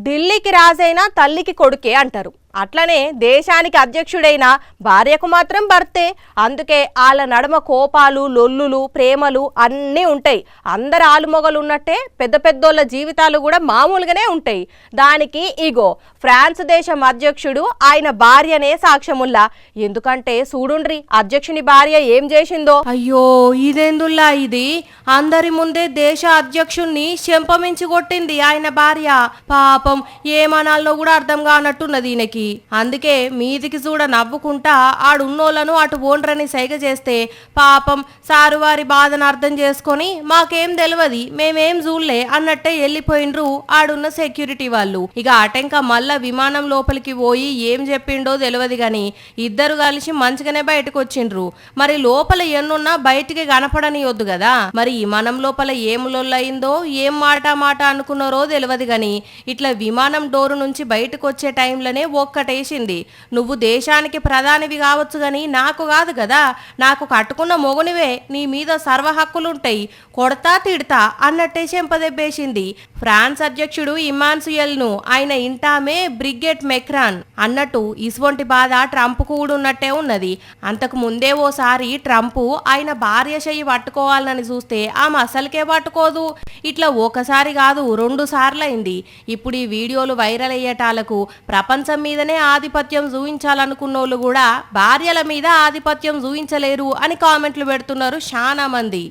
ఢిల్లీకి రాజైనా తల్లికి కొడుకే అంటారు. అట్లనే దేశానికి అధ్యక్షుడైన భార్యకు మాత్రం భర్తే. అందుకే వాళ్ళ నడుమ కోపాలు, లొల్లులు, ప్రేమలు అన్నీ ఉంటాయి. అందరు ఆలుమొగలు ఉన్నట్టే పెద్ద పెద్దోళ్ళ జీవితాలు కూడా మామూలుగానే ఉంటాయి. దానికి ఇగో ఫ్రాన్స్ దేశం అధ్యక్షుడు ఆయన భార్యనే సాక్ష్యముల్లా. ఎందుకంటే చూడుండ్రి అధ్యక్షుని భార్య ఏం చేసిందో. అయ్యో ఇదేందుల్లా ఇది, అందరి ముందే దేశ అధ్యక్షుణ్ణి చెంపమించి కొట్టింది ఆయన భార్య. పాపం ఏమనాలో కూడా అర్థం కానట్టున్నది ఈయనకి. అందుకే మీదికి చూడ నవ్వుకుంటా ఆడున్నోళ్లను అటు ఓండ్రని సైగ చేస్తే పాపం సారు వారి బాధను అర్థం చేసుకొని మాకేం తెలియదు, మేమేం చూడలే అన్నట్టే వెళ్ళిపోయిండ్రు ఆడున్న సెక్యూరిటీ వాళ్ళు. ఇక అటెంక మళ్ళా విమానం లోపలికి పోయి ఏం చెప్పిండో తెలియదు గాని ఇద్దరు కలిసి మంచిగానే బయటకు వచ్చిండ్రు. మరి లోపల ఎన్నున్నా బయటికి కనపడనియొద్దు కదా. మరి విమానం లోపల ఏం లొల్లయిందో ఏం మాట అనుకున్నారో తెలియదు గాని ఇట్లా విమానం డోరు నుంచి బయటకు వచ్చే టైంలోనే ఒక్కటేసింది, నువ్వు దేశానికి ప్రధానివి కావచ్చు గాని నాకు కాదు కదా, నాకు కట్టుకున్న మొగునివే, నీ మీద సర్వ హక్కులుంటాయి, కొడతా తిడతా అన్నట్టే చెంపదెబ్బేసింది. ఫ్రాన్స్ అధ్యక్షుడు ఇమాన్సుయల్ ను ఆయన ఇంటామే బ్రిగెట్ మెక్రాన్ అన్నట్టు ఇసువంటి బాధ ట్రంప్ కూడా ఉన్నట్టే ఉన్నది. అంతకు ముందే ఓసారి ట్రంప్ ఆయన భార్య చెయ్యి పట్టుకోవాలని చూస్తే ఆమె అసలుకే పట్టుకోదు. ఇట్లా ఒకసారి కాదు 2 సార్లైంది. ఇప్పుడు ఈ వీడియోలు వైరల్ అయ్యేటాలకు ప్రపంచం మీదనే ఆధిపత్యం చూపించాలనుకున్నోళ్ళు కూడా భార్యల మీద ఆధిపత్యం చూపించలేరు అని కామెంట్లు పెడుతున్నారు చాలా మంది.